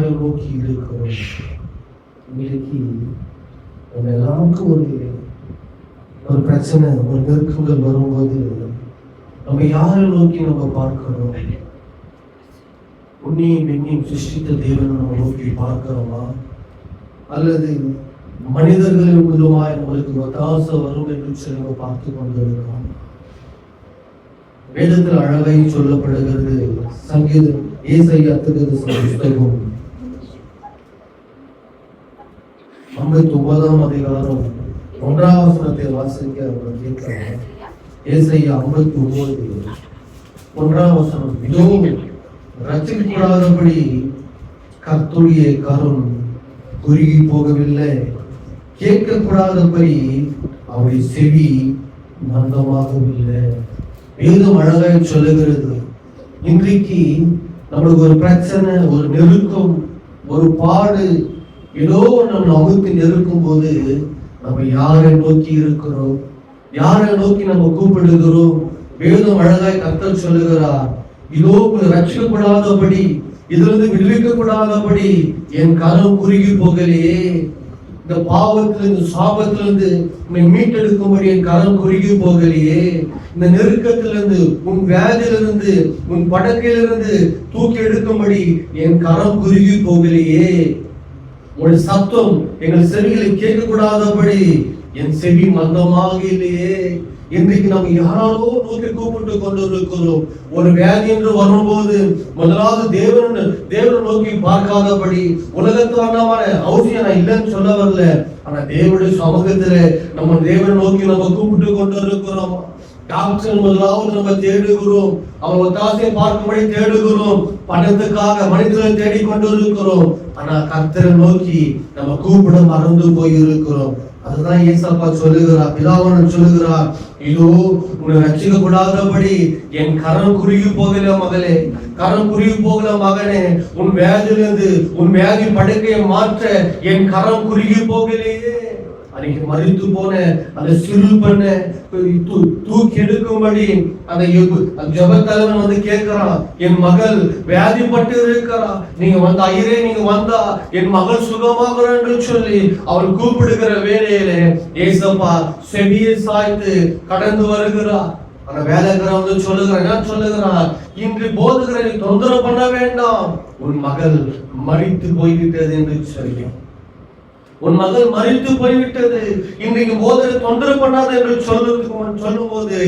யாரை நோக்கி இருக்கிறோம்? இன்னைக்கு நம்ம எல்லாருக்கும் ஒரு பிரச்சனை, ஒரு நெருக்கங்கள் வரும்போது நம்ம யாரை நோக்கி நம்ம பார்க்கிறோம்? உன்னையும் என்னையும் சிருஷ்டித்த தேவனை நம்ம நோக்கி பார்க்கிறோமா? அல்லது மனிதர்களின் மூலமாய் நம்மளுக்கு ஒத்தாசை வரும் என்று சொல்லி நம்ம பார்த்து கொண்டிருக்கிறோம். வேதத்தில் அழகாய் சொல்லப்படுகிறது. சங்கீதம் ஏசாயா புத்தகம் 59ஆம் அதிகாரம் 1ஆம் வசனத்தை வாசிக்க அவர் கேட்கிறார். ஏசாயா 59 1ஆம் வசனம், இதோ ரட்சிக்கப்படாதபடி கர்த்தருடைய கரம் குறுகி போகவில்லை, கேட்கக்கூடாதபடி அவருடைய செவி மந்தமாகவில்லை. வேதம் அழகாய் சொல்லுகிறது. இன்றைக்கு நம்மளுக்கு ஒரு பிரச்சனை, ஒரு நெருக்கம், ஒரு பாடு, ஏதோ நம்ம அமுத்தி நெருக்கும் போது நம்ம யாரை நோக்கி இருக்கிறோம்? யாரை நோக்கி நம்ம கூப்பிடுகிறோம்? வேதம் அழகாய் கர்த்தர் சொல்லுகிறார், இதோ ரட்சிக்கப்படாதபடி, இதிலிருந்து விடுவிக்கப்படாதபடி என் கரம் குறுகி போகலையே. இந்த பாவத்திலிருந்து, சாபத்திலிருந்து உன்னை மீட்டெடுக்கும்படி என் கரம் குறுகி போகலையே. இந்த நெருக்கத்திலிருந்து, உன் வியாதியிலிருந்து, உன் படக்கையிலிருந்து தூக்கி எடுக்கும்படி என் கரம் குறுகி போகலையே. உன் சத்தம் எங்கள் செவிகளை கேட்கக்கூடாதபடி என் செவி மந்தமாக இல்லையே. இன்றைக்கு நம்ம யாரோ நோக்கி கூப்பிட்டு கொண்டு இருக்கிறோம். ஒரு வியாதி என்று வரும்போது முதலாவது தேவனை நோக்கி பார்க்காதபடி, உலகத்தான அவசியம் நான் இல்லைன்னு சொல்ல வரல, ஆனா தேவனுடைய சமூகத்துல நம்ம தேவனை நோக்கி நம்ம கூப்பிட்டு கொண்டு இருக்கிறோம். டாக்டர் முதலாவது நம்ம தேடுகிறோம், அவன் ஒத்தாசையை பார்க்கும்படி தேடுகிறோம், பணத்துக்காக மனிதர்களை தேடிக்கொண்டு இருக்கிறோம். ஆனா கர்த்தரை நோக்கி நம்ம கூப்பிட மறந்து போய் இருக்கிறோம். அதுதான் ஏசப்பா சொல்லுகிறார், பிதாவானவர் சொல்லுகிறார், இதோ உன்னை ரட்சிக்கப்படாதபடி என் கரம் குறுகி போகல மகளே, கரம் குறுகி போகல மகனே. உன் வியாதியிலிருந்து, உன் வியாதி படுக்கையை மாற்ற என் கரம் குறுகி போகலையே. அன்னைக்கு மறித்து போன அந்த சிறு பெண்ணை தூக்கி எடுக்கும்படி அந்த ஜெபத்தலைவன் வந்து கேட்கிறான், என் மகள் வியாதிப்பட்டு இருக்கிறா, நீங்க வந்த ஐயரே, நீங்க வந்தா என் மகள் சுகமாகிறான் என்று சொல்லி அவள் கூப்பிடுகிற வேலையில ஏசப்பா செவியை சாய்த்து கடந்து வருகிறார். ஆனா வேலைக்காரன் வந்து சொல்லுகிறான், என்ன சொல்லுகிறான், இன்று போதுகிற நீ தொந்தரவு பண்ண வேண்டாம், உன் மகள் மறித்து போய்விட்டது என்று சொல்லி, உன் மகள் மறித்து போய்விட்டது, இன்றைக்கு போதனை தொந்தரவு பண்ணாத என்று சொல்லும் போது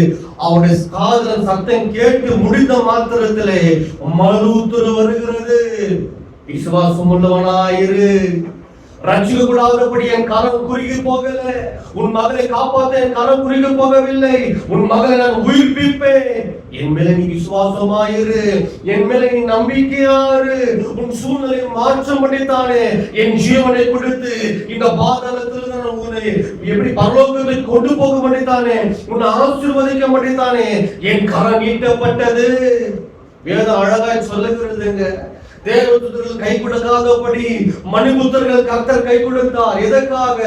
அவனுடைய காதுல சத்தம் கேட்டு முடிந்த மாத்திரத்திலே மறு உத்தரவு வருகிறது. விசுவாசம் உள்ளவனாயிரு, ரட்சிக்கப்படாதபடி என் கரம் குறுகி போகல, உன் மகளை காப்பாற்ற என் கரம் குறுகி போகவில்லை, உன் மகளை நான் உயிர்ப்பிப்பேன். என் மேல நீ விசுவாசமாயிரு, என் மேல நீ நம்பிக்கையாரு. உன் சூழ்நிலை மாற்றம் பண்ணித்தானே என் ஜீவனை கொடுத்து இந்த பாதாளத்தில் உன்னை எப்படி பரலோகத்தை கொண்டு போக பண்ணித்தானே, உன்னை ஆசீர்வதிக்க பண்ணித்தானே என் கரம் நீட்டப்பட்டது. வேதம் அழகாய் சொல்லுகிறதுங்க. தேவதூதர்கள் கை கொடுக்காதபடி மணிபுத்தர்கள் கர்த்தர் கை கொடுத்தார். எதற்காக?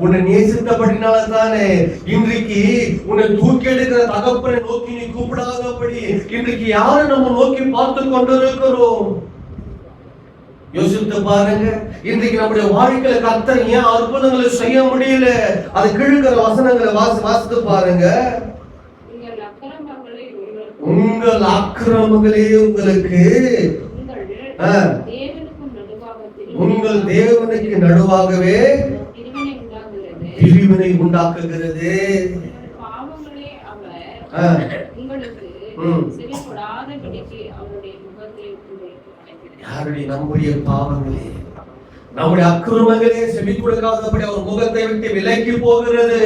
உன்னை நேசித்தபடினால தானே. இன்றைக்கு உன்னை தூக்கி எடுக்கிற தகப்பனை நோக்கி நீ கூப்பிடாதபடி இன்றைக்கு யாரை நம்ம நோக்கி பார்த்து கொண்டிருக்கிறோம்? யோசித்து பாருங்க. இன்றைக்கு நம்முடைய வாழ்க்கையில கர்த்தர் ஏன் அற்புதங்களை செய்ய முடியல? அது கிழக்கிற வசனங்களை வாசித்து பாருங்க. உங்கள் அக்கிரமங்களே உங்களுக்கு, உங்கள் தேவனுக்கு நடுவாகவே பிரிவினை உண்டாக்குகிறது. யாருடைய? நம்முடைய பாவங்களே, நம்முடைய அக்கிரமங்களே செவி கொடுக்காதபடி அவர் முகத்தை விட்டு விலக்கி போகிறது.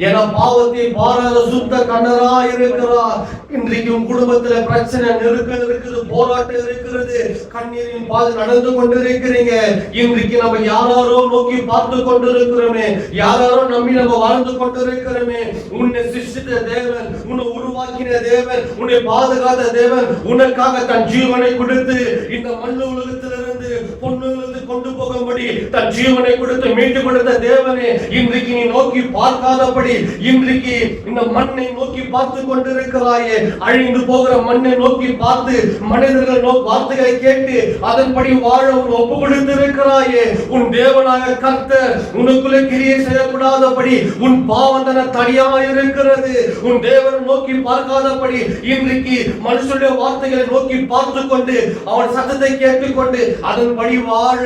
ஏன்னா பாவத்தை பாராத சுத்த கண்ணரா இருக்கிறார். இன்றைக்கு உன் குடும்பத்துல பிரச்சனை, நெருக்கம் இருக்குது, போராட்டம் இருக்கிறது, கண்ணீரின் பாதை நடந்து கொண்டிருக்கிறீங்க. இன்றைக்கு நம்ம யாராரோ நோக்கி பார்த்து கொண்டிருக்கிறோமே, யாராரோ நம்பி நம்ம வாழ்ந்து கொண்டிருக்கிறோமே. உன்னை சிருஷ்டித்த தேவன், உன்னை உருவாக்கின தேவன், உன்னை பாதுகாத்த தேவன் உனக்காக தன் ஜீவனை கொடுத்து இந்த மண்ணு உலகத்திலிருந்து பொண்ணுலிருந்து கொண்டு போகும்படி தன் ஜீவனை கொடுத்து மீட்டு கொடுத்த தேவனே, இன்றைக்கு நீ நோக்கி பார்க்காதபடி இன்றைக்கு இந்த மண்ணை நோக்கி பார்த்து கொண்டிருக்கிறாயே. அழிந்து போகிற மண்ணை நோக்கி பார்த்து மனிதர்கள் வார்த்தைகளை கேட்டு அதன்படி வாழ ஒப்பு கொடுத்திருக்கிறாயே. உன் தேவனாக கர்த்தர் உனக்குள்ளே கிரியை செய்யக்கூடாதபடி உன் பாவந்தன தனியாக இருக்கிறது. உன் தேவனை நோக்கி பார்க்காதபடி இன்றைக்கு மனுஷனுடைய வார்த்தைகளை நோக்கி பார்த்து கொண்டு அவன் சத்தத்தை கேட்டுக்கொண்டு அதன்படி வாழ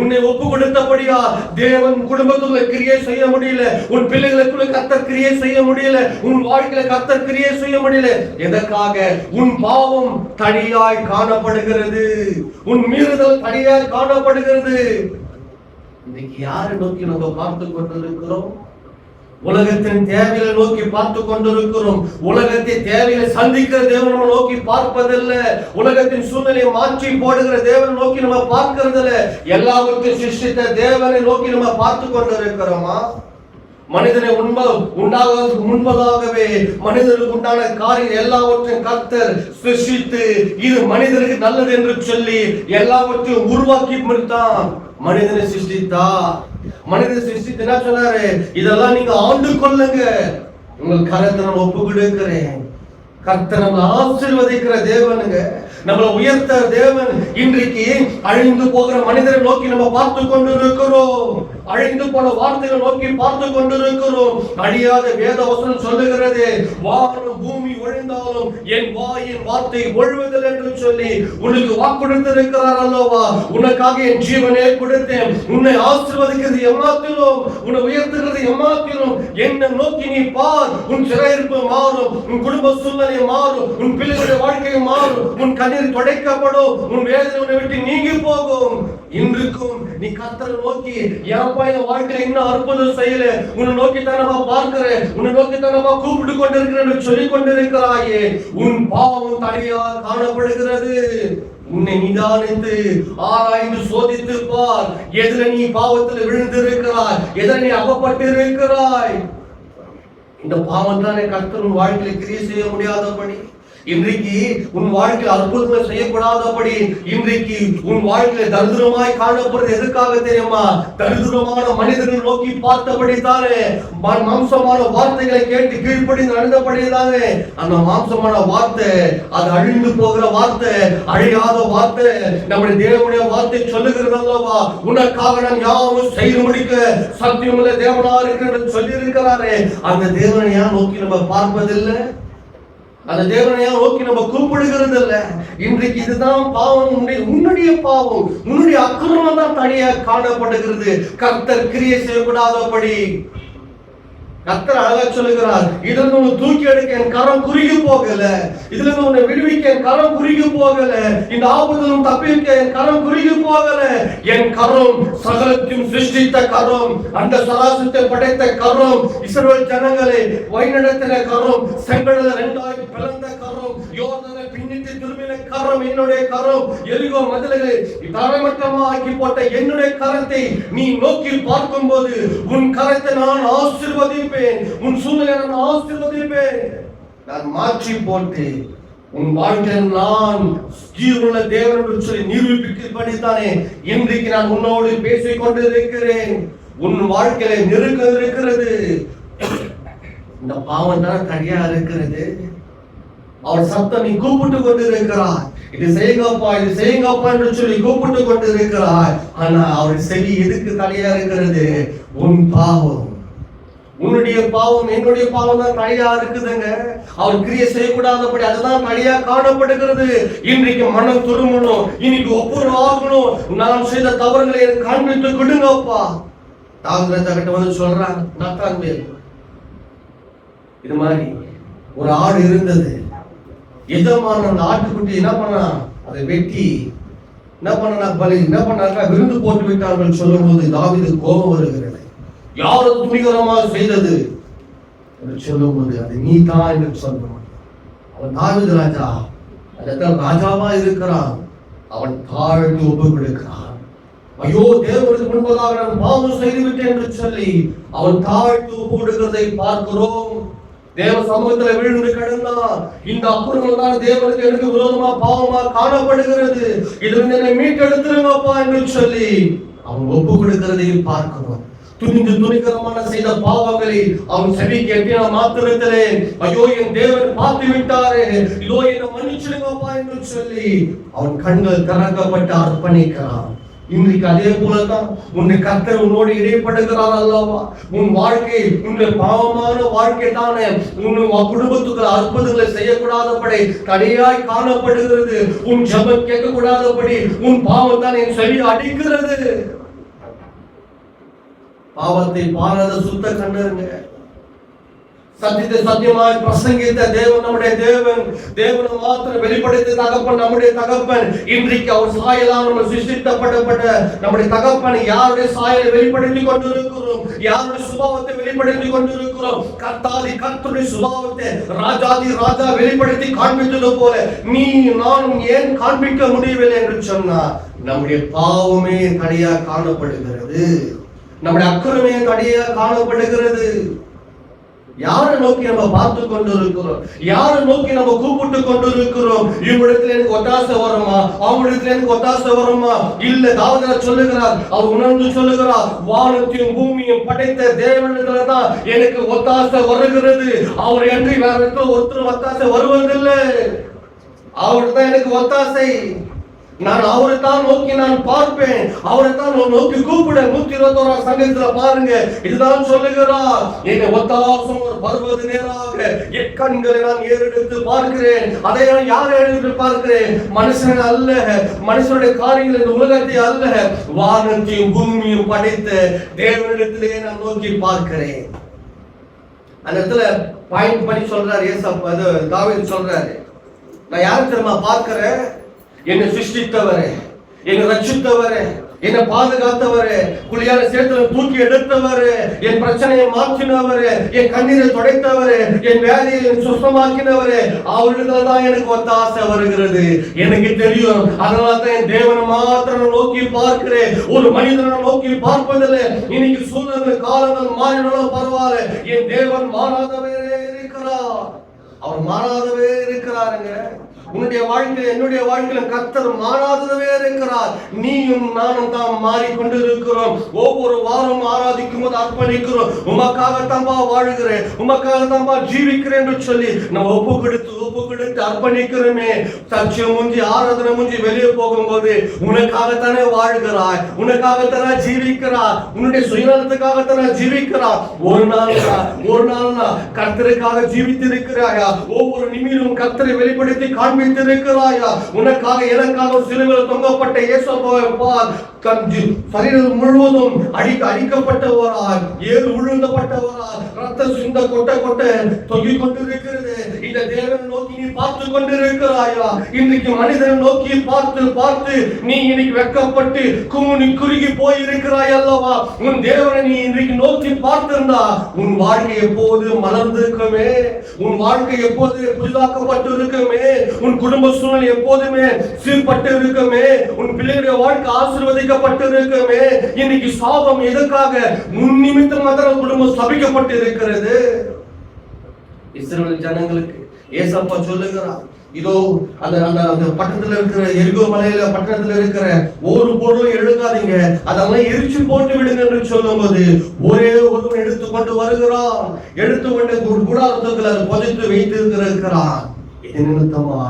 உன்னை ஒப்பு கொடுத்தபடியா தேவன் குடும்பத்துக்குள்ள கிரியை செய்ய முடியல, உன் பிள்ளைகளுக்குள்ள கர்த்தர் கிரியை செய்ய முடியல, உன் வாழ்க்கையில கர்த்தர் கிரியை செய்ய முடியல. எதற்காக? உன் பாவம் தனியாய் காணப்படுகிறது, உன் மீறுதல் தனியாய் காணப்படுகிறது. இன்னைக்கு யாரை நோக்கி நம்ம பார்த்து கொண்டிருக்கிறோம்? உலகத்தின் தேவைகளை நோக்கி பார்த்து கொண்டிருக்கிறோம். உலகத்தின் தேவைகளை சந்திக்கிற தேவன் நம்ம நோக்கி பார்ப்பதில்லை. உலகத்தின் சூழ்நிலையை மாற்றி போடுகிற தேவனை நோக்கி நம்ம பார்க்கிறதில்லை. எல்லாவற்றையும் சிருஷ்டித்த தேவனை நோக்கி நம்ம பார்த்து கொண்டிருக்கிறோமா? மனிதனை உண்டாக முன்பதாகவே மனிதனுக்கு உண்டான காரியம் எல்லாவற்றையும் கர்த்தர் சிருஷ்டித்து இது மனிதனுக்கு நல்லது என்று சொல்லி எல்லாவற்றையும் உருவாக்கி முடித்தான். மனிதனை சிருஷ்டித்தா, மனிதனை சிருஷ்டித்து என்ன சொன்னாரு? இதெல்லாம் நீங்க ஆண்டு கொள்ளுங்க, உங்கள் கரத்தை நான் ஒப்பு கொடுக்கிறேன். கர்த்தர் நம்மளை ஆசீர்வதிக்கிற தேவனுங்க, நம்மளை உயர்த்த தேவன். இன்றைக்கு அழிந்து போகிற மனிதரை நோக்கி நம்ம பார்த்து கொண்டிருக்கிறோம், அழிந்து போன வார்த்தைகள் நோக்கி பார்த்து கொண்டிருக்கிறோம். அழியாத வேத வசனம் சொல்லுகிறது, வானம் பூமி ஒழிந்தாலும் என் வாயின் வார்த்தை ஒழிவதில்லை என்று சொல்லி உனக்கு வாக்குறுத்திருக்கிறார் அல்லவா? உனக்காக என் ஜீவனை கொடுத்தேன். உன்னை ஆசீர்வதிக்கிறது எம்மாத்திலும், உன்னை உயர்த்துகிறது எம்மாத்திலும். என்னை நோக்கி நீ பார், உன் சிறையிருப்பு மாறும், உன் குடும்ப சூழ்நிலை மாறும், உன் பிள்ளைகளுடைய வாழ்க்கை மாறும், உன் கண்ணீர் துடைக்கப்படும், உன் வேதனை உன்னை விட்டு நீங்கி போகும். இன்றைக்கும் நீ கர்த்தரை நோக்கி ஏன்பா என் வாழ்க்கையில இன்னும் அற்புதம் செய்யல, உன்னை நோக்கி தானமா பார்க்கிறேன், உன்னை நோக்கி தானமா கூப்பிட்டு கொண்டிருக்கிறேன் சொல்லிக் கொண்டிருக்கிறாயே, உன் பாவம் தனியா காணப்படுகிறது. உன்னை நிதானித்து ஆராய்ந்து சோதித்து பார், எதுல நீ பாவத்தில் விழுந்திருக்கிறாய், எதுல நீ அகப்பட்டு இருக்கிறாய். இந்த பாவம் தானே கர்த்தர் உன் வாழ்க்கையில கிரியை செய்ய முடியாதபடி, இன்றைக்கு உன் வாழ்க்கையில் அற்புதங்கள் செய்யப்படாதபடி, இன்றைக்கு உன் வாழ்க்கையில தரித்திரமாய் காணப்படுறது எதற்காக தெரியுமா? தரித்திரமான மனிதர்கள் நோக்கி பார்த்தபடி தானே, மாம்சமான வார்த்தைகளை கேட்டு கீழ்ப்படி நடந்தபடி தானே. அந்த மாம்சமான வார்த்தை அது அழிந்து போகிற வார்த்தை, அழியாத வார்த்தை, நம்முடைய தேவனுடைய வார்த்தை சொல்லுகிறது அல்லவா? உனக்காக நான் யாவும் செய்து முடிக்க சத்தியமுள்ள தேவனா இருக்கிறது சொல்லி இருக்கிறாரே. அந்த தேவனை ஏன் நோக்கி நம்ம பார்ப்பதில்லை? அந்த தேவனை நோக்கி நம்ம கூப்பிடுகிறது இல்ல. இன்றைக்கு இதுதான் பாவம், உன்னுடைய பாவம், உன்னுடைய அக்கிரமம் தான் தனியா காணப்படுகிறது. கர்த்தர் கிரியை செய்யக்கூடாதபடி கர்த்தர் அழகா சொல்லுகிறார், இதுல இருந்து உன்னை தூக்கி எடுக்க என் கரம் குறுகி போகல, இதுல இருந்து உன்னை விடுவிக்க என் கரம் குறுகி போகல, இந்த ஆபத்திலும் தப்பிக்க என் கரம் குறுகி போகல. என் கரம் சகலத்தையும் சிருஷ்டித்த கரம், அந்த சராசரத்தை படைத்த கரம், இஸ்ரவேல் ஜனங்களை வழிநடத்தின கரம், செங்கடலை இரண்டாய் பிளந்த கரம், யோர்தானை பின்னிட்டு திரும்பின கரம் என்னுடைய கரம், எரிகோ மதில்களை தரைமட்டமா ஆக்கி போட்ட என்னுடைய கரத்தை நீ நோக்கி பார்க்கும் போது உன் கரத்தை நான் ஆசீர்வதிப்பேன், உன் சூழ்நிலை நான் ஆசீர்வதிப்பேன். நான் மாற்றி போட்டு உன் வாழ்க்கையில் நான் ஜீவனுள்ள தேவன் என்று சொல்லி நிரூபிக்கப்படித்தானே இன்றைக்கு நான் உன்னோடு பேசிக் கொண்டிருக்கிறேன். உன் வாழ்க்கையில நெருக்கம் இருக்கிறது. இந்த பாவம் தான் தனியா இருக்கிறது. அவர் சத்தம் நீ கூப்பிட்டு கொண்டு இருக்கிறார், இது செய்யுங்கப்பா, இது செய்யுங்கப்பா என்று சொல்லி கூப்பிட்டு கொண்டு இருக்கிறார். ஆனா அவர் செவி எதுக்கு தனியா இருக்கிறது? உன் பாவம், உன்னுடைய பாவம், என்னுடைய பாவம் தான் தனியா இருக்குதுங்க. அவர் கிரியை செய்யக்கூடாதபடி அதுதான் தனியா காணப்படுகிறது. இன்றைக்கு மனம் திரும்பணும், இன்னைக்கு ஒவ்வொரு ஆகணும். நான் செய்த தவறுகளை காண்பித்து கொடுங்கப்பா. தாவரத்தை வந்து சொல்றான் நாத்தான்மேல், இது மாதிரி ஒரு ஆடு இருந்தது. எஜமான அந்த ஆட்டுக்குட்டி என்ன பண்ணா, அதை வெட்டி என்ன பண்ணா, பலி என்ன பண்ணாக்கா விருந்து போட்டு விட்டார்கள் சொல்லும் போது தாவீது கோபம் வருகிறது. யாரும் துணிகரமாக செய்தது என்று சொல்லும் போது அது நீ தான் என்று சொல்லணும். அவன் தாவீது ராஜா, அந்த ராஜாவா இருக்கிறான். அவன் தாழ்த்து ஒப்பு கொடுக்கிறான். ஐயோ, தேவனுக்கு முன்பதாக நான் பாவம் செய்துவிட்டேன் என்று சொல்லி அவன் தாழ்த்து ஒப்பு கொடுக்கிறதை பார்க்கிறோம். தேவ சமூகத்தில் விழுந்து கிடந்தான். இந்த அக்குறங்கள் தான் தேவனுக்கு எனக்கு விரோதமா பாவமா காணப்படுகிறது. இதிலிருந்து என்னை மீட்டெடுத்துருங்கப்பா என்று சொல்லி அவன் ஒப்பு கொடுக்கிறதையும் பார்க்கிறோம். துணிந்து துணிகரமான செய்த பாவங்களை அவன் செவி கேட்கிற மாத்திரத்திலே ஐயோ என் தேவன் பார்த்து விட்டாரே, இதோ என்ன மன்னிச்சிடுங்கப்பா என்று சொல்லி அவன் கண்கள் திறக்கப்பட்டு அர்ப்பணிக்கிறான். இன்றைக்கு அதே போலதான் உன்னை கர்த்தர் உன்னோடு இடைப்படுகிறார் அல்லவா? உன் வாழ்க்கை, உன்னுடைய பாவமான வாழ்க்கை தானே உன் குடும்பத்துக்கு அற்புதங்களை செய்யக்கூடாதபடி தடையாய் காணப்படுகிறது. உன் ஜெபம் கேட்க கூடாதபடி உன் பாவம் தான் என் செவி அடிக்கிறது. பாவத்தை பாராத சுத்த கண்ணருங்க. சத்தியத்தை சத்தியமாய் பிரசங்கித்த தேவன் நம்முடைய தேவன். தேவனை மாத்திரம் வெளிப்படுத்த தகப்பன் நம்முடைய தகப்பன். இன்றைக்கு அவர் சாயலால் நம்ம சிருஷ்டிக்கப்பட்ட நம்முடைய தகப்பன் யாருடைய சாயலை வெளிப்படுத்தி கொண்டிருக்கிறோம்? யாருடைய சுபாவத்தை வெளிப்படுத்தி கொண்டிருக்கிறோம்? கர்த்தாதி கர்த்தருடைய சுபாவத்தை ராஜாதி ராஜா வெளிப்படுத்தி காண்பித்தது போல நீ நானும் ஏன் காண்பிக்க முடியவில்லை என்று சொன்னார். நம்முடைய பாவமே தடையா காணப்படுகிறது. நம்முடைய அக்கிரமே தடையா காணப்படுகிறது. யாரை நோக்கி நம்ம பார்த்து கொண்டிருக்கிறோம்? யாரை நோக்கி நம்ம கூப்பிட்டு கொண்டிருக்கிறோம்? இவங்களிடத்துல எனக்கு ஒத்தாசை வருமா, அவங்களிடத்துல எனக்கு ஒத்தாசை வருமா? இல்ல, தாவீது சொல்லுகிறார், அவர் உணர்ந்து சொல்லுகிறார், வானத்தையும் பூமியும் படைத்த தேவனிடத்துல தான் எனக்கு ஒத்தாசை வருகிறது. அவர் என்று வேற ஒருத்தர் ஒத்தாசை வருவதில்லை. அவர்தான் தான் எனக்கு ஒத்தாசை. நான் அவரை தான் நோக்கி நான் பார்ப்பேன், அவரை தான் நோக்கி கூப்பிட. 121 சங்கத்துல பாருங்க, இதுதான் சொல்லுகிறார், என்னை ஒத்தாசம் ஒரு பருவது நேராக என் கண்களை நான் ஏறெடுத்து பார்க்கிறேன். அதை நான் யாரை எடுத்து பார்க்கிறேன்? மனுஷன் அல்ல, மனுஷனுடைய காரியங்கள் இந்த உலகத்தை அல்ல, வானத்தையும் பூமியும் படைத்த தேவனிடத்திலே நான் நோக்கி பார்க்கிறேன். அந்த இடத்துல பாயிண்ட் பண்ணி சொல்றாரு ஏசப்பா, தாவீது சொல்றாரு, நான் யாரை தெரியுமா பார்க்கிறேன்? என்னை சிருஷ்டித்தவரே, என்னை ரட்சித்தவரே, என்னை பாதுகாத்தவரே, குளியான சேத்துல தூக்கி எடுத்தவரே, என் பிரச்சனையை மாற்றினவரே, என் கண்ணீரை துடைத்தவரே, என் வேலையை சுத்தமாக்கினவரே, அவரிடத்துல தான் எனக்கு ஒத்தாசை வருகிறது. எனக்கு தெரியும். அதனால தான் என் தேவனை மாத்திரம் நோக்கி பார்க்கிறேன், ஒரு மனிதனை நோக்கி பார்ப்பதில்லை. இன்னைக்கு சூழ்நிலை காலங்கள் மாறினாலும் பரவாயில்ல, என் தேவன் மாறாதவே இருக்கிறார். அவர் மாறாதவே இருக்கிறாருங்க. உன்னுடைய வாழ்க்கையில என்னுடைய வாழ்க்கையில கர்த்தர் மாறாதவே இருக்கிறார். நீயும் நானும் தான் மாறிக்கொண்டு இருக்கிறோம். ஒவ்வொரு வாரம் ஆராதிக்கும் போது அர்ப்பணிக்கிறோம், உமக்காகத்தான்பா வாழ்கிறேன், உமக்காகத்தான்பா ஜீவிக்கிறேன் என்று சொல்லி நம்ம ஒப்பு கொடுத்து அர்ப்பணிக்கிறோமே. சத்தியம் முஞ்சி ஆராதனை முஞ்சி வெளியே போகும்போது உனக்காகத்தானே வாழ்கிறாய், உனக்காகத்தானே ஜீவிக்கிறார், உன்னுடைய சுயநலத்துக்காகத்தானே ஜீவிக்கிறார். ஒரு நாள் கர்த்தருக்காக ஜீவித்திருக்கிறாயா? ஒவ்வொரு நிமிடம் கர்த்தரை வெளிப்படுத்தி காண்பித்திருக்கிறாயா? உனக்காக எனக்காக சிலுவையில் தொங்கப்பட்ட இயேசுவை பார். சரீரம் முழுவதும் அடிக்கப்பட்டவராய், ஏறு விழுந்தப்பட்டவராய், ரத்த சிந்த கொட்ட தொங்கிக் கொண்டிருக்கிறது. இந்த தேவனை நோக்கி நீ பார்த்து கொண்டிருக்கிறாயா? இன்றைக்கு மனிதனை நோக்கி பார்த்து நீ இன்னைக்கு வெட்கப்பட்டு குறுகி போயிருக்கிறாய் அல்லவா? உன் தேவனை நீ இன்றைக்கு நோக்கி பார்த்திருந்தா உன் வாழ்க்கை எப்போது மலர்ந்திருக்குமே, உன் வாழ்க்கை எப்போது புதிதாக்கப்பட்டு இருக்குமே, உன் குடும்ப சூழ்நிலை எப்போதுமே சீர்பட்டு இருக்குமே, உன் பிள்ளைகளுடைய வாழ்க்கை ஆசீர்வதிக்கப்பட்டு இருக்குமே. இன்னைக்கு சாபம் எதற்காக? முன் நிமித்தம் மாத்திரம் குடும்பம் சபிக்கப்பட்டு இருக்கிறது. இஸ்ரவேல் ஜனங்களுக்கு ஏசப்பா சொல்லுகிறார், இதோ அந்த பட்டணத்துல இருக்கிற எரிகோ மலையில பட்டணத்துல இருக்கிற ஒரு பொருளும் எழுதாதீங்க, அதெல்லாம் எரிச்சு போட்டு விடுங்க என்று சொல்லும் போது ஒரே ஒருவன் எடுத்துக்கொண்டு வருகிறான். எடுத்துக்கொண்டு கூடாரத்துக்குள்ள புதைத்து வைத்து இருக்கிறான். இது நிமித்தமா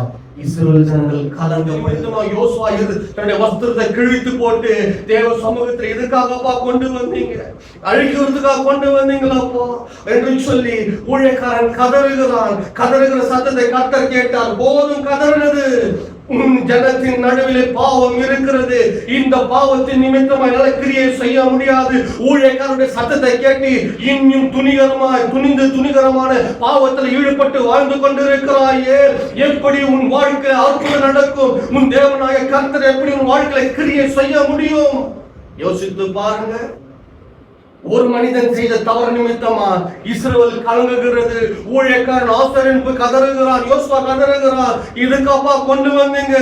இஸ்ரவேல் ஜனங்கள் கலங்கப்படுமா? யோசுவா தன்னுடைய வஸ்திரத்தை கிழித்து போட்டு தேவ சமூகத்தில் எதுக்காகப்பா கொண்டு வந்தீங்க? அழிக்கிறதுக்காக கொண்டு வந்தீங்களாப்பா என்று சொல்லி ஊழியக்காரன் கதறுகிற சத்தத்தை கர்த்தர் கேட்டார். போதும் கதறினது, உன் ஜனத்தின் நடுவிலே பாவம் இருக்கிறது, இந்த பாவத்தின் நிமித்தமாய் நல்ல கிரியை செய்ய முடியாது. ஊழியக்காரருடைய சத்தத்தை கேட்டு இன்னும் துணிகரமான பாவத்தில் ஈடுபட்டு வாழ்ந்து கொண்டிருக்கிறாயே, எப்படி உன் வாழ்க்கை அற்புதம் நடக்கும்? உன் தேவனாய கர்த்தர் எப்படி உன் வாழ்க்கையில கிரியை செய்ய முடியும்? யோசித்து பாருங்க. ஒரு மனிதன் செய்த தவறு நிமித்தமா இஸ்ரவேல் கலங்குகிறது. ஊழியக்காரன் ஆசாரியன் கதறுகிறான், யோசுவா கதறுகிறான், இதுக்கப்பா கொண்டு வந்தீங்க.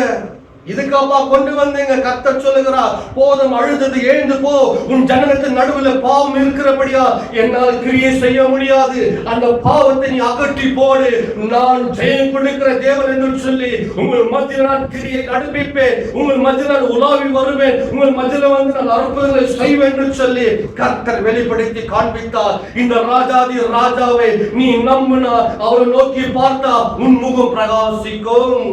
இதுக்காப்பா கொண்டு வந்தீங்க? கர்த்தர் சொல்லுகிறார், போதும், அழுதது, எழுந்து போ. உன் ஜனனத்தின் நடுவில் பாவம் இருக்கிறபடியா என்னால் கிரியை செய்ய முடியாது. அந்த பாவத்தை நீ அகற்றி போடு. நான் ஜெயம் கொடுக்கிற தேவன் என்று சொல்லி உங்கள் மத்தியில் நான் கிரியை நடப்பிப்பேன். உங்கள் மத்தியில் நான் உலாவி வருவேன். உங்கள் மத்தியில் வந்து நான் அற்புதங்களை செய்வேன் என்று சொல்லி கர்த்தர் வெளிப்படுத்தி காண்பித்தார். இந்த ராஜாதி ராஜாவை நீ நம்பினா, அவரை நோக்கி பார்த்தா உன் முகம் பிரகாசிக்கும்.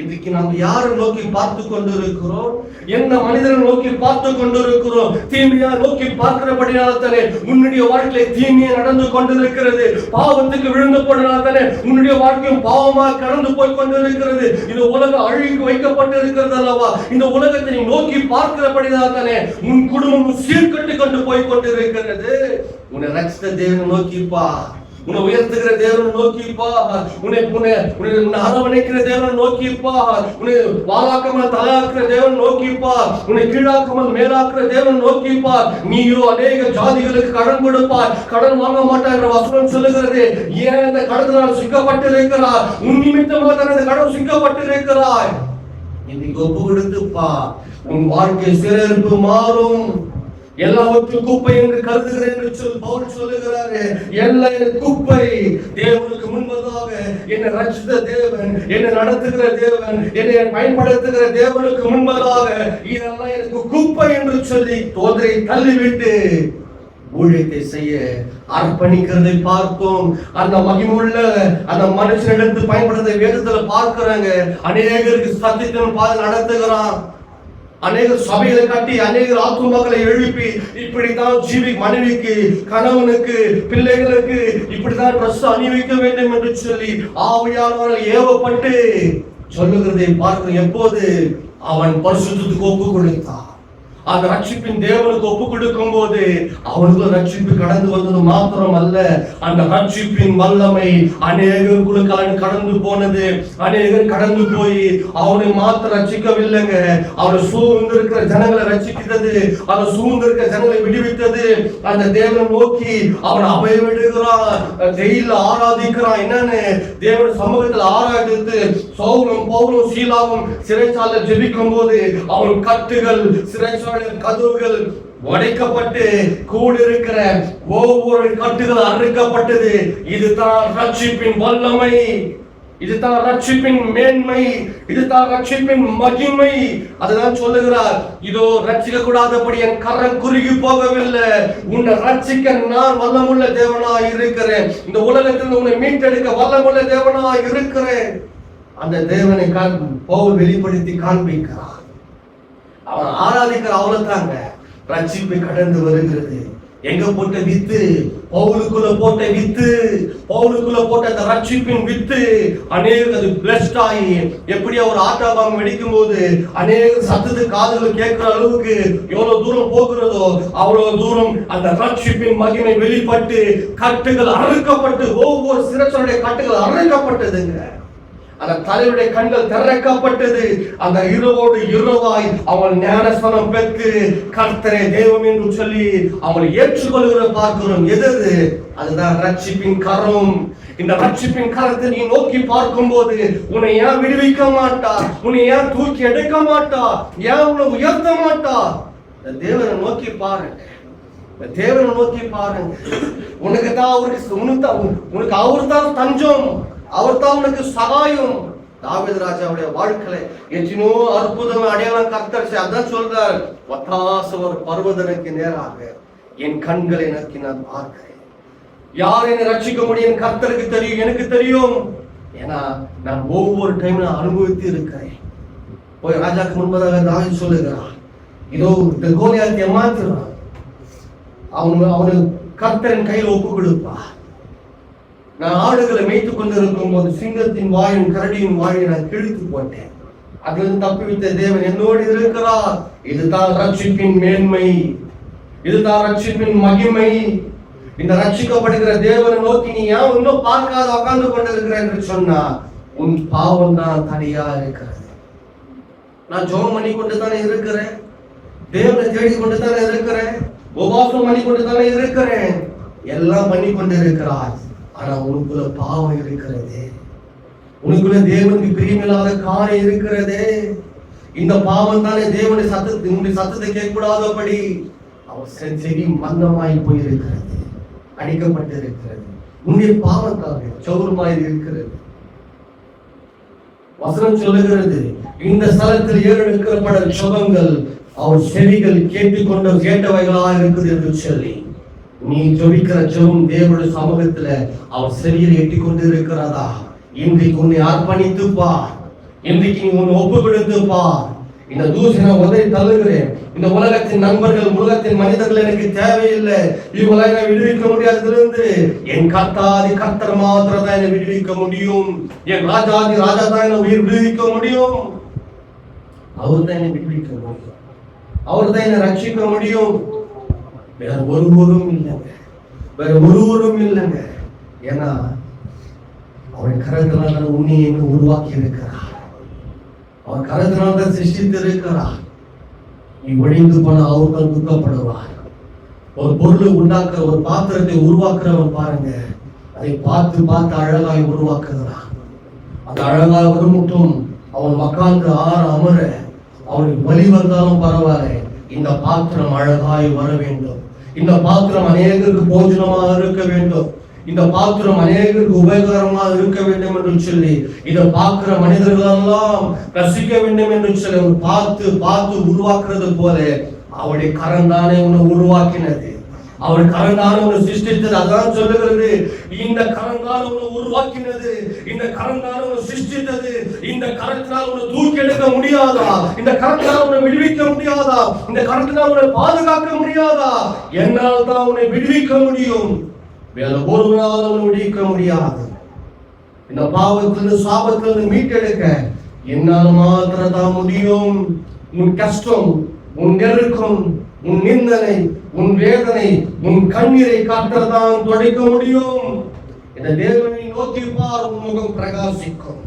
இன்னைக்கு நாம் யாரை நோக்கி பார்த்து கொண்டிருக்கிறோம்? என்ன மனிதனை நோக்கி பார்த்து கொண்டிருக்கிறோம்? தீமையா நோக்கி பார்க்கிறபடியால் தானே உன்னுடைய வாழ்க்கையில தீமையை நடந்து கொண்டிருக்கிறது. பாவத்துக்கு விழுந்து போனதால் தானே உன்னுடைய வாழ்க்கையும் பாவமாக கடந்து போய் கொண்டிருக்கிறது. இந்த உலகம் அழிவுக்கு வைக்கப்பட்டு இருக்கிறது அல்லவா? இந்த உலகத்தை நீ நோக்கி பார்க்கிறபடியால் தானே உன் குடும்பம் சீர்கட்டு கொண்டு போய் கொண்டிருக்கிறது. உன்னை ரட்சித்த தேவனை நோக்கிப்பா, உன்னை உயர்த்துகிற தேவனை நோக்கிப்பா, உன்னை அரவணைக்கிற தேவனை நோக்கிப்பா, உன்னை வாழாக்காமல் தலையாக்குற தேவன் நோக்கிப்பா, உன்னை கீழாக்காமல் மேலாக்குற தேவன் நோக்கிப்பா. நீயோ அநேக ஜாதிகளுக்கு கடன் கொடுப்பார், கடன் வாங்க மாட்டார் என்ற வசனம் சொல்லுகிறது. ஏன் இந்த கடனால் சிக்கப்பட்டு இருக்கிறார்? உன் நிமித்தமாக தான் இந்த கடன் சிக்கப்பட்டு இருக்கிறாய். இன்னைக்கு ஒப்பு கொடுத்துப்பா, உன் வாழ்க்கை சிறப்பு மாறும். எல்லாவற்றும் குப்பை என்று கருதுகிறேன் என்று சொல்லி பவுல் சொல்லுகிறாரு. எல்லாம் குப்பை. தேவனுக்கு முன்பதாக என்னை ரட்சித்த தேவன், என்னை நடத்துகிற தேவன், என்னை பயன்படுத்துகிற தேவனுக்கு முன்பதாக இதெல்லாம் எனக்கு குப்பை என்று சொல்லி தோதரை தள்ளிவிட்டு ஊழியத்தை செய்ய அர்ப்பணிக்கிறதை பார்ப்போம். அந்த மகிமுள்ள அந்த மனுஷனிடத்து பயன்படுத்த வேதத்துல பார்க்கிறாங்க. அநேகருக்கு சத்தியத்தின் பாதை நடத்துகிறான். அநேக சபைகளை கட்டி அநேக ஆத்துமாக்களை எழுப்பி இப்படித்தான் மனைவிக்கு, கணவனுக்கு, பிள்ளைகளுக்கு இப்படித்தான் ட்ரெஸ் அணிவிக்க வேண்டும் என்று சொல்லி ஆவியானவர்கள் ஏவப்பட்டு சொல்லுகிறதை பார்க்கிறோம். எப்போது அவன் பரிசுத்தத்துக்கு ஒப்பு கொடுத்தான், அந்த ரட்சிப்பின் தேவனுக்கு ஒப்பு கொடுக்கும் போது அவனுக்கு ரட்சிப்பு கடந்து வந்தது மாத்திரம் அல்ல, அந்த ரட்சிப்பின் வல்லமை அநேகர்களுக்கு கடந்து போனது. அநேகர் கடந்து போய் அவனை மாத்திரம் ரட்சிக்கவில்லைங்க, அவனை சூழ்ந்து இருக்கிற ஜனங்களை ரட்சிக்கிறது, அவனை சூழ்ந்து இருக்கிற ஜனங்களை விடுவித்தது. அந்த தேவனை நோக்கி அவன் அபய விடுகிறான், ஜெயில ஆராதிக்கிறான். என்னன்னு தேவன் சமூகத்தில் ஆராதித்து சவுலும் பவுலும் சீலாவும் சிறைச்சாலை ஜெபிக்கும் போது அவன் கட்டுகள், சிறைச்சாலை கதவுகள் உடைக்கப்பட்டு கூட இருக்கிற ஒவ்வொரு கட்டுகள் அறுக்கப்பட்டது. இதுதான் ரட்சிப்பின் வல்லமை, இதுதான் ரட்சிப்பின் மேன்மை, இதுதான் ரட்சிப்பின் மகிமை. அதுதான் சொல்லுகிறார், இதோ ரட்சிக்க கூடாதபடி என் கரம் குறுகி போகவில்லை, உன்னை ரட்சிக்க நான் வல்லமுள்ள தேவனாய் இருக்கிறேன், இந்த உலகத்தில் உன்னை மீட்டெடுக்க வல்லமுள்ள தேவனாய் இருக்கிறேன். அந்த தேவனை பவுல் வெளிப்படுத்தி காண்பிக்கிறார். அவன் ஆராதிக்கிற அவ்வளவுதாங்க ரட்சிப்பை கடந்து வருகிறது. எங்க போட்ட வித்து? பவுலுக்குள்ள போட்ட வித்து, பவுலுக்குள்ள போட்ட அந்த ரட்சிப்பின் வித்து அநேக அது பிளஸ்ட் ஆகி எப்படி ஒரு ஆட்டாபாம் வெடிக்கும் போது அநேக சத்தத்து காதுகள் கேட்கிற அளவுக்கு எவ்வளவு தூரம் போகிறதோ அவ்வளவு தூரம் அந்த ரட்சிப்பின் மகிமை வெளிப்பட்டு கட்டுகள் அறுக்கப்பட்டு ஒவ்வொரு சிறைச்சாலையுடைய கட்டுகள் அறுக்கப்பட்டதுங்க. அந்த தலைவருடைய கண்கள் திறக்கப்பட்டது. அந்த இரவோடு இரவாய் அவன் ஞானஸ்தானம் பெற்று கர்த்தரே தெய்வம் என்று சொல்லி அவனை ஏற்றுக்கொள்கிற பார்க்கிறோம். எது? அதுதான் ரட்சிப்பின் கரம். இந்த ரட்சிப்பின் கரத்தை நீ நோக்கி பார்க்கும் போது உன்னை ஏன் விடுவிக்க மாட்டா, உன்னை ஏன் தூக்கி எடுக்க மாட்டா, ஏன் உன்னை உயர்த்த மாட்டா? தேவனை நோக்கி பாருங்க, தேவனை நோக்கி பாருங்க. உனக்கு தான் உனக்கு அவர் தான் தஞ்சம், அவர் தான் உனக்கு சகாயம். தாவீது ராஜாவுடைய வாழ்க்கையில எத்தனோ அற்புதம் அடையாளம் கர்த்தர் அதான் சொல்றார், ஒத்தாசவர் பர்வதனுக்கு நேராக என் கண்களை நோக்கி நான் பார்க்கிறேன். யார் என்னை ரட்சிக்க முடியும்? கர்த்தருக்கு தெரியும், எனக்கு தெரியும். ஏன்னா நான் ஒவ்வொரு டைம் நான் அனுபவித்து இருக்கிறேன். போய் ராஜாக்கு முன்பதாக தாவீது சொல்லுகிறான், இதோ இந்த கோலியாத்தை ஏமாத்துறான், அவனு கர்த்தரின் கையில் ஒப்பு கொடுப்பார். நான் ஆடுகளை மேய்த்துக் கொண்டிருக்கும் போது சிங்கத்தின் வாயும் கரடியின் வாயை நான் கிழித்து போட்டேன், அதிலிருந்து தப்பிவித்த தேவன் என்னோடு இருக்கிறார். இதுதான் ரட்சிப்பின் மேன்மை, இதுதான் ரட்சிப்பின் மகிமை. இந்த ரட்சிக்கப்படுகிற தேவனை நோக்கி நீ ஏன் இன்னும் பார்க்காத உட்கார்ந்து கொண்டிருக்கிற என்று சொன்னா உன் பாவம் தான் தனியா இருக்கிறது. நான் ஜெபம் பண்ணி கொண்டு தானே இருக்கிறேன், தேவனை தேடி கொண்டு தானே இருக்கிறேன், உபவாசம் பண்ணி கொண்டு தானே இருக்கிறேன், எல்லாம் பண்ணி கொண்டு இருக்கிறார். ஆனா உனக்குள்ள பாவம் இருக்கிறது, உனக்குள்ள தேவனுக்கு பிரியமில்லாத காரியம் இருக்கிறது. இந்த பாவம் தானே தேவனுடைய சத்தத்தை கேட்கக்கூடாதபடி அவர் செவி மந்தமாய் போயிருக்கிறது, அடிக்கப்பட்டு இருக்கிறது. உன்னுடைய பாவத்தாக சௌரமாய் இருக்கிறது. வசனம் சொல்லுகிறது, இந்த ஸ்தலத்தில் ஏறெடுக்கப்பட ஜெபங்கள் அவர் செவிகள் கேட்டவைகளாக இருக்குது என்று சொல்லி, நீ ஜெபிக்கிற ஜெபம் தேவனுடைய சமூகத்துல அவர் செவியில் எட்டிக்கொண்டு இருக்கிறதா? இன்றைக்கு உன்னை அர்ப்பணித்து பார், இன்றைக்கு நீ உன்னை ஒப்பு கொடுத்து பார். இந்த தூசணை உதவி தள்ளுகிறேன், இந்த உலகத்தின் நண்பர்கள், உலகத்தின் மனிதர்கள் எனக்கு தேவையில்லை, இவங்களை என்னை விடுவிக்க முடியாதிலிருந்து என் கர்த்தர் மாத்திரம் தான் என்னை விடுவிக்க முடியும், என் ராஜாதி ராஜா தான் என்னை விடுவிக்க முடியும். அவர் தான் என்னை விடுவிக்க முடியும், அவர் தான் என்னை ரட்சிக்க முடியும். வேற ஒருவரும் இல்லைங்க, வேற ஒருவரும் இல்லைங்க. ஏன்னா அவன் கரத்தினால உன்னை என்று உருவாக்கி இருக்கிறார், அவன் கரத்தினால தான் சிருஷ்டித்து இருக்கிறார். நீ ஒழிந்து போன அவர்கள் துக்கப்படுவார். ஒரு பொருளை உண்டாக்குற, ஒரு பாத்திரத்தை உருவாக்குறவன் பாருங்க, அதை பார்த்து பார்த்து அழகாய் உருவாக்குகிறான். அந்த அழகாய் வருமட்டும் அவன் உட்கார்ந்து அமர, அவனுக்கு வலி வந்தாலும் பரவாயில்ல, இந்த பாத்திரம் அழகாய் வர வேண்டும், இந்த பாத்திரம் அநேகருக்கு போஜனமாக இருக்க வேண்டும், இந்த பாத்திரம் அநேகருக்கு உபயோகரமாக இருக்க வேண்டும் என்று சொல்லி இதை பார்க்கிற மனிதர்கள் எல்லாம் ரசிக்க வேண்டும் என்று சொல்லி பார்த்து பார்த்து உருவாக்குறது போல அவருடைய கரந்தானே உன்னை உருவாக்கினது, அவர் கரந்தான உன்னை சிருஷ்டித்தது. அதான் சொல்லுகிறது, இந்த கரந்தான உன்னை உருவாக்கினது, இந்த கரந்தான உன்னை சிருஷ்டித்தது. இந்த கரத்தினால் உன்னை தூக்கி எடுக்க முடியாதா? இந்த கரத்தினால் உன்னை விடுவிக்க முடியாதா? இந்த கரத்தினால் உன்னை பாதுகாக்க முடியாதா? என்னால் தான் உன்னை விடுவிக்க முடியும், வேற ஒரு நாள் உன்னை விடுவிக்க முடியாது. இந்த பாவத்திலிருந்து சாபத்திலிருந்து மீட்டெடுக்க என்னால் மாத்திரம் தான் முடியும். உன் கஷ்டம், உன் நெருக்கம், உன் நிந்தனை, உன் வேதனை, உன் கண்ணீரை காற்றதான் துடைக்க முடியும். இந்த தேவனை நோக்கி பார், உன் முகம் பிரகாசிக்கும்,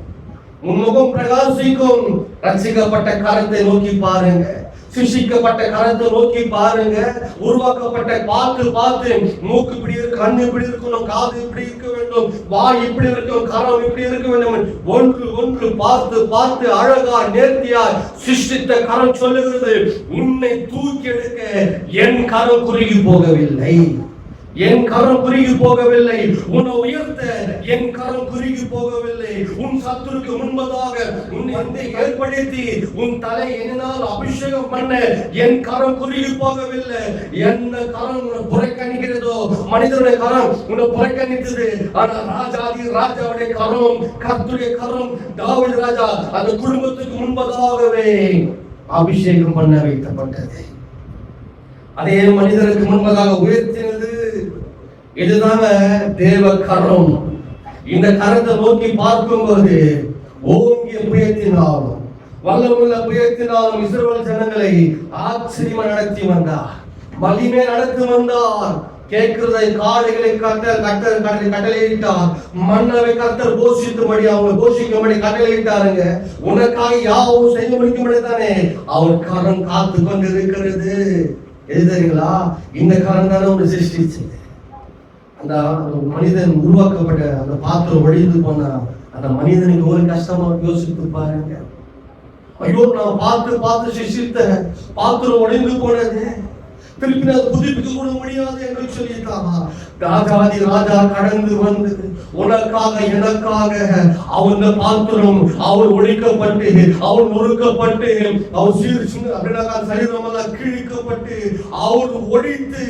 உன் முகம் பிரகாசிக்கும். ரட்சிக்கப்பட்ட கரத்தை நோக்கி பாருங்க, சிருஷ்டிக்கப்பட்ட கரத்தை நோக்கி பாருங்க. உருவாக்கப்பட்ட பார்த்து பார்த்து மூக்கு இப்படி இருக்கு, கண்ணு இப்படி இருக்கணும், காது இப்படி இருக்க வேண்டும், வாய் இப்படி இருக்கும், கரம் இப்படி இருக்க வேண்டும், ஒன்று ஒன்று பார்த்து பார்த்து அழகா நேர்த்தியா சிருஷ்டித்த கரம் சொல்லுகிறது, உன்னை தூக்கி எடுக்க என் கரம் குறுகி போகவில்லை, என் கரம் குறுகி போகவில்லை. உன்னை உயர்த்த என் கரம் குறுகி போகவில்லை. உன் சத்துருக்கு முன்பதாக உன்னை ஏற்படுத்தி உன் தலை என்னால் அபிஷேகம் பண்ண என் கரம் குறுகி போகவில்லை. என்ன கரம் உன்னை புறக்கணிக்கிறதோ, மனிதனுடைய கரம் உன்னை புறக்கணித்தது, ஆனா ராஜாதி ராஜாவுடைய கரம், கர்த்தருடைய கரம், தாவீது ராஜா அந்த குடும்பத்துக்கு முன்பதாகவே அபிஷேகம் பண்ண வைக்கப்பட்டது. அதே மனிதருக்கு முன்பதாக உயர்த்தினது. இதுதான தேவ கரம். இந்த கரத்தை நோக்கி பார்க்கும்போது ஓங்கிய புயத்தினாலும் வல்லமுள்ள புயத்தினாலும் இஸ்ரவேல் ஜனங்களை ஆச்சரியமா நடத்தி வந்தார், மகிமை நடத்தி வந்தார். கேட்கிறதை காடுகளை கட்டளையிட்டார், மன்னவை கர்த்தர் போஷிக்கும்படி அவங்க போஷிக்கும்படி கட்டளையிட்டாருங்க. உனக்காக யாவும் செய்ய முடிக்கும்படி தானே அவர் கரம் காத்து கொண்டு இருக்கிறது. எது தெரியுங்களா? இந்த கரம் தானே ஒரு சிருஷ்டிச்சு. அந்த மனிதன் உருவாக்கப்பட்ட அந்த பாத்திரம் ஒழிந்து போனா அந்த மனிதனுக்கு ஒரு கஷ்டமா யோசித்து பாருங்க. ஐயோ, நான் பார்த்து பார்த்து சிருஷ்டித்த பாத்திரம் ஒழிந்து போனது, திருப்பி அதை புதுப்பிக்க கூட முடியாது என்று சொல்லிட்டாரா? ராஜாதி ராஜா கடந்து வந்து உனக்காக எனக்காக அவன் பாத்திரம் அவள் ஒழிக்கப்பட்டு அவள் நொறுக்கப்பட்டு அவள் சரீரமெல்லாம் கிழிக்கப்பட்டு அவள் ஒழித்து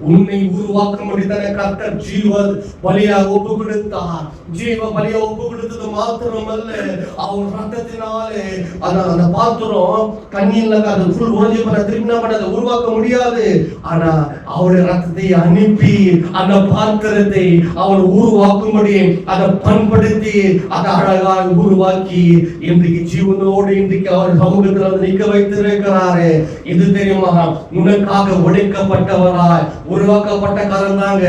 உன்னை உருவாக்க முடிந்தன கர்த்தர் ஜீவ பலியாக ஒப்பு கொடுத்தார். ஜீவ பலியா ஒப்பு கொடுத்தது மாத்திரமல்ல, அவள் ரத்தத்தினாலே அந்த பாத்திரம் தண்ணியில் அது ஃபுல் உறைஞ்சி பண்ண திரும்பினா பண்ண உருவாக்க முடியாது. ஆனா அவருடைய ரத்தத்தை அனுப்பி அந்த பாத்திரத்தை அவர் உருவாக்கும்படி அதை பண்படுத்தி அதை அழகாக உருவாக்கி இன்றைக்கு ஜீவனோடு இன்றைக்கு அவர் சமூகத்தில் வந்து நிற்க வைத்திருக்கிறாரு. இது தெரியுமா? உனக்காக ஒழிக்கப்பட்டவராய் உருவாக்கப்பட்ட காரணம் தாங்க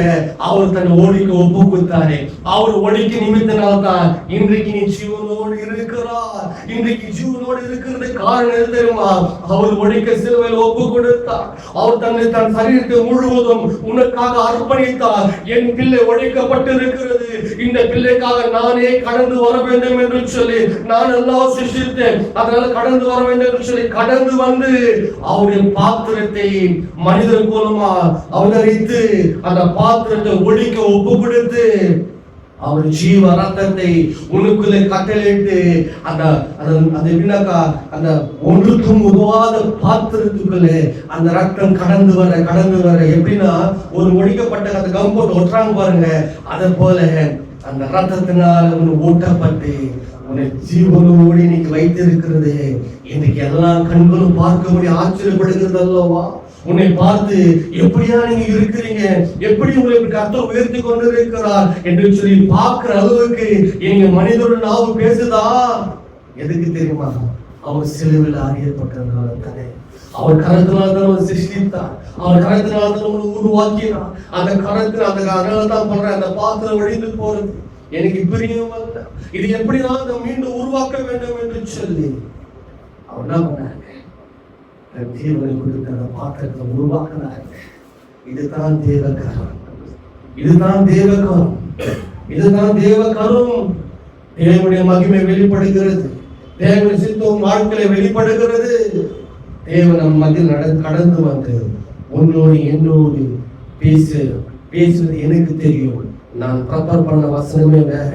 அவர் தன் ஒழிக்க ஒப்பு கொடுத்தாரு. அவர் ஒழிக்க நிமித்தனால்தான் இன்றைக்கு நீ ஜீவனோடு இருக்கிறார். இன்றைக்கு ஜீவனோடு இருக்கிறது காரணம் எது தெரியுமா? அவர் ஒழிக்க சிலுவையில் ஒப்பு கொடுத்தார். அவர் தன் சரீரத்தை முழுவதும் உனக்காக அர்ப்பணித்தார். என் பிள்ளை ஒழிக்கப்பட்டிருக்கிறது, இந்த பிள்ளைக்காக நானே கடந்து வர வேண்டும் என்று சொல்லி நான் எல்லாம் சிருஷ்டித்தேன், அதனால கடந்து வர வேண்டும் என்று சொல்லி கடந்து வந்து அவருடைய பாத்திரத்தை மனிதர் மூலமா அவதரித்து அந்த பாத்திரத்தை ஒழிக்க ஒப்பு கொடுத்து அவர் ஜீவ ரத்தத்தை உனக்குள்ளே கட்டளையிட்டு அந்த ஒன்றுக்கும் உதவாத பாத்திரத்துக்குள்ளே அந்த ரத்தம் கடந்து வர எப்படின்னா ஒரு ஒழிக்கப்பட்ட அந்த கம்போட் ஒட்டுறாங்க பாருங்க, அதை போல அந்த ரத்தத்தினால் உன்னை ஊட்டப்பட்டு உன்னை ஜீவனோடு இன்னைக்கு வைத்திருக்கிறது. இன்னைக்கு எல்லா கண்களும் பார்க்க முடிய ஆச்சரியப்படுகிறது அல்லவா? உன்னை பார்த்து எப்படியா நீங்க இருக்கிறீங்க, எப்படி உங்களை கர்த்தர் உயர்த்தி கொண்டு இருக்கிறார் என்று சொல்லி பார்க்கிற அளவுக்கு எங்க மனிதோட நாவு பேசுதா? எதுக்கு தெரியுமா? அவர் சிலுவையில் அறியப்பட்டதுனால தானே. அவர் கரத்தினால தான் அவர் சிருஷ்டித்தார், அவர் கரத்தினால தான் அவனை உருவாக்கினார். அந்த கரத்தில் அதனால தான் பண்ற அந்த பாத்திரம் வழிந்து போறது எனக்கு பிரியம் அல்ல, இது எப்படிதான் அதை மீண்டும் உருவாக்க வேண்டும் என்று சொல்லி அவர் என்ன பண்ணாங்க? தேவனை கொடுத்த அந்த பாத்திரத்தை உருவாக்கினார். இதுதான் தேவகரம், இதுதான் தேவகரம், இதுதான் தேவகரம். தேவனுடைய மகிமை வெளிப்படுகிறது, தேவனுடைய சித்தம் வாழ்க்கையை வெளிப்படுகிறது. தேவன் மத்தியில் கடந்து வந்து உன்னோடு என்னோடு பேசுவது எனக்கு தெரியும். நான் ப்ரிப்பேர் பண்ண வசனமே வேற,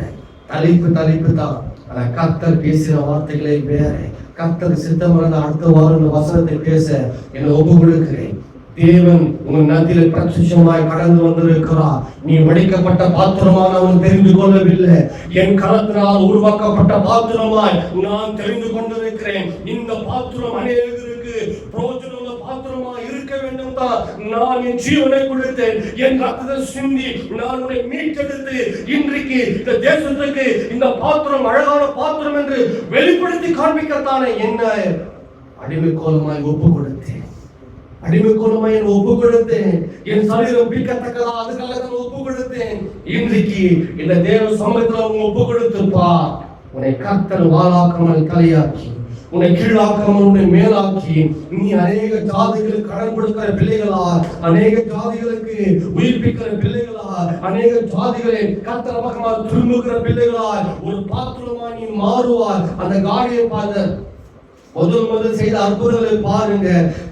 தலைப்பு தான். ஆனா கர்த்தர் பேசுற வார்த்தைகளே வேற. கர்த்தர் சித்தமான அடுத்த வாரம் வசனத்தை பேச என்னை ஒப்பு கொடுக்கிறேன். தேவன் உன் நதியில பிரத்யட்சமாய் கடந்து வந்திருக்கிறார். நீ வடிக்கப்பட்ட பாத்திரமாக அவன் தெரிந்து கொள்ளவில்லை, என் கரத்தினால் உருவாக்கப்பட்ட பாத்திரமாய் நான் தெரிந்து கொண்டிருக்கிறேன். இந்த பாத்திரம் அநேகருக்கு பிரயோஜனமுள்ள பாத்திரமாய் இருக்க வேண்டும் தான் நான் என் ஜீவனை கொடுத்தேன், என் ரத்தத்தை சிந்தி நான் உன்னை மீட்டெடுத்து இன்றைக்கு இந்த தேசத்துக்கு இந்த பாத்திரம் அழகான பாத்திரம் என்று வெளிப்படுத்தி காண்பிக்கத்தானே என்ன அடிமை கோலமாய் ஒப்பு கொடுத்தேன். அடிமை கோலமாய் ஒப்பு கொடுத்தேன். என் சரீரம் பிடிக்கத்தக்கதா அதுக்காக நான் ஒப்பு கொடுத்தேன். இன்றைக்கு இந்த தேவ சமூகத்துல அவங்க ஒப்பு கொடுத்துப்பா. உன்னை கர்த்தர் வாளாக்காமல் தலையாக்கி, உன்னை கீழாக்காமல் உன்னை மேலாக்கி, நீ அநேக ஜாதிகளுக்கு கடன் கொடுக்கிற பிள்ளைகளா, அநேக ஜாதிகளுக்கு உயிர்ப்பிக்கிற பிள்ளைகளா, அநேக ஜாதிகளை கர்த்தர் பக்கமாக திரும்புகிற பிள்ளைகளா ஒரு பாத்திரமா நீ மாறுவார். அந்த காரியை பார்த்த முதல் செய்த அற்புதங்களை பாருங்க.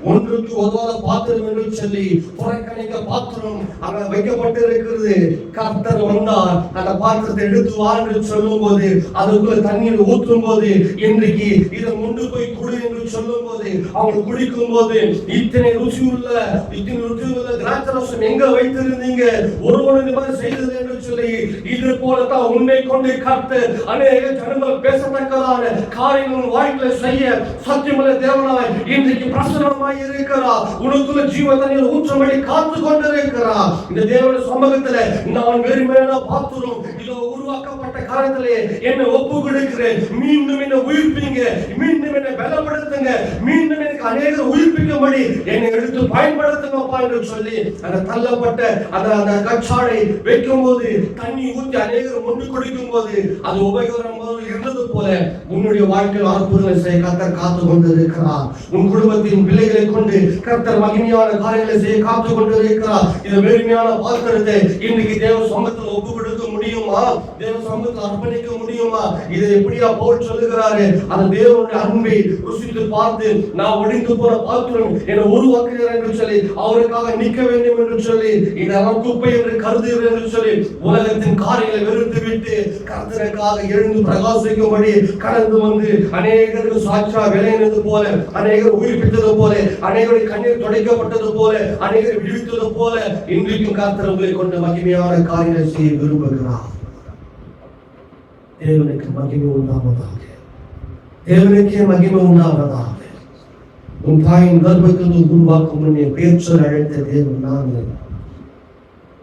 ஒன்றுக்கு உதவாத பாத்திரம் என்று சொல்லி புறக்கணிக்க பாத்திரம் அங்க வைக்கப்பட்டு இருக்கிறது. கர்த்தர் வந்தார், அந்த பாத்திரத்தை எடுத்து வா என்று சொல்லும் போது, அதுக்குள்ள தண்ணீர் ஊற்றும் போது, இன்றைக்கு இதை கொண்டு போய் குடி என்று சொல்லும் போது, அவங்க குடிக்கும் போது இத்தனை ருசி உள்ள திராட்சை ரசம் எங்க வைத்திருந்தீங்க, ஒருவன் இந்த மாதிரி செய்தது என்று சொல்லி, இது போலதான் உன்னை கொண்டு கர்த்தர் அநேக ஜனங்கள் பேசத்தக்கதான காரியங்கள் வாழ்க்கையில செய்ய சத்தியமுள்ள தேவனாய் இன்றைக்கு பிரசன்னமாய் இருக்கிறார். உனக்குள்ள ஜீவ தண்ணீர் ஊற்றும்படி காத்து கொண்டிருக்கிறார். இந்த தேவனுடைய சமூகத்திலே நான் வெறுமையான பாத்திரம், இதோ உருவாக்கப்பட்ட காலத்திலே என்னை ஒப்பு கொடுக்கிறேன். மீண்டும் என்னை உயிர்ப்பிங்க, மீண்டும் என்னை பலப்படுத்துங்க, மீண்டும் எனக்கு அநேகர் உயிர்ப்பிக்கும்படி என்னை எடுத்து பயன்படுத்துங்கப்பா என்று சொல்லி அந்த தள்ளப்பட்ட அந்த கச்சாடை வைக்கும் போது, தண்ணி ஊற்றி அநேகர் ஒன்று குடிக்கும் போது அது உபயோகம் இருந்தது போல உன்னுடைய வாழ்க்கையில் அற்புதங்களை செய்ய கர்த்தர் காத்து கொண்டிருக்கிறார். உன் குடும்பத்தின் பிள்ளைகளை கொண்டு கர்த்தர் மகிமையான காரியங்களை செய்ய காத்து கொண்டிருக்கிறார். இந்த வெறுமையான பாத்திரத்தை இன்னைக்கு தேவ சமூகத்தில் ஒப்பு கொடுக்க முடியுமா? தேவ சமூகத்தில் அர்ப்பணிக்க முடியுமா? இதை எப்படியா பவுல் சொல்லுகிறாரு? அந்த தேவனுடைய அன்பை ருசித்து பார்த்து நான் ஒழிந்து போன பாத்திரம் என்னை உருவாக்குகிறார் என்று சொல்லி, அவருக்காக நிற்க வேண்டும் என்று சொல்லி, இதெல்லாம் குப்பை என்று கருதுகிறேன் என்று சொல்லி உலகத்தின் காரியங்களை வெறுத்து விட்டு கர்த்தருக்காக எழுந்து பிரகாசிக்கும்படி கடந்து வந்து அநேகருக்கு சாட்சியா விளையினது போல, அநேகர் உயிர்ப்பித்தது போல, அநேகருடைய கண்ணீர் துடைக்கப்பட்டது போல, அநேகர் விடுவித்தது போல இன்றைக்கும் கர்த்தர் உங்களை கொண்டு மகிமையான காரியங்களை செய்ய விரும்புகிறார். தேவனுக்கு மகிமை உண்டாவதாக, தேவனுக்கே மகிமை உண்டாவதாக. உன் தாயின் கர்ப்பத்தில் உருவாக்கும் உன்னை பேர் சொல்ல அழைத்த தேவன் நான்.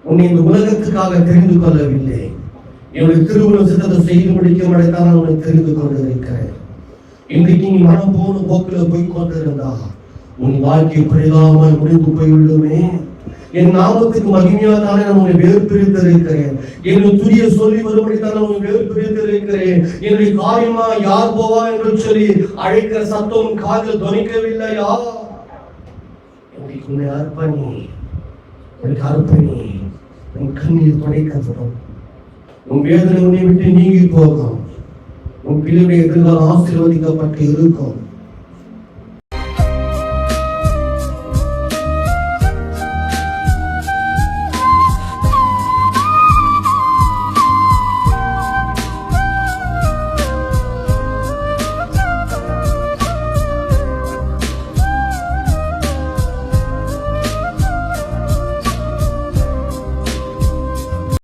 உன்னை இந்த உலகத்துக்காக தெரிந்து கொள்ளவில்லை, என்னுடைய திருவுள்ள சித்தத்தை செய்து முடிக்கும் அடைத்தான் உன்னை தெரிந்து கொண்டிருக்கிறேன். இன்றைக்கு நீ மனம் போன போக்கில் போய் கொண்டிருந்தா உன் வாழ்க்கை பரிதாபமாய் முடிந்து போய்விடுமே. என் நாமத்துக்கு மகிமையாதானே நான் உன்னை வேறு பிரித்து இருக்கிறேன், என்னுடைய துரிய சொல்லி வரும்படித்தான் உன்னை வேறு பிரித்து இருக்கிறேன். என்னுடைய காரியமா யார் போவா என்று சொல்லி அழைக்கிற சத்தம் காதில் துணிக்கவில்லையா? உன்னை அர்ப்பணி, உனக்கு அர்ப்பணி, உன் கண்ணீர் துடைக்கப்படும். உன் வேதனை உன்னை விட்டு நீங்கி போகும். உன் பிள்ளையுடைய எதிர்காலம் ஆசீர்வதிக்கப்பட்டு இருக்கும்.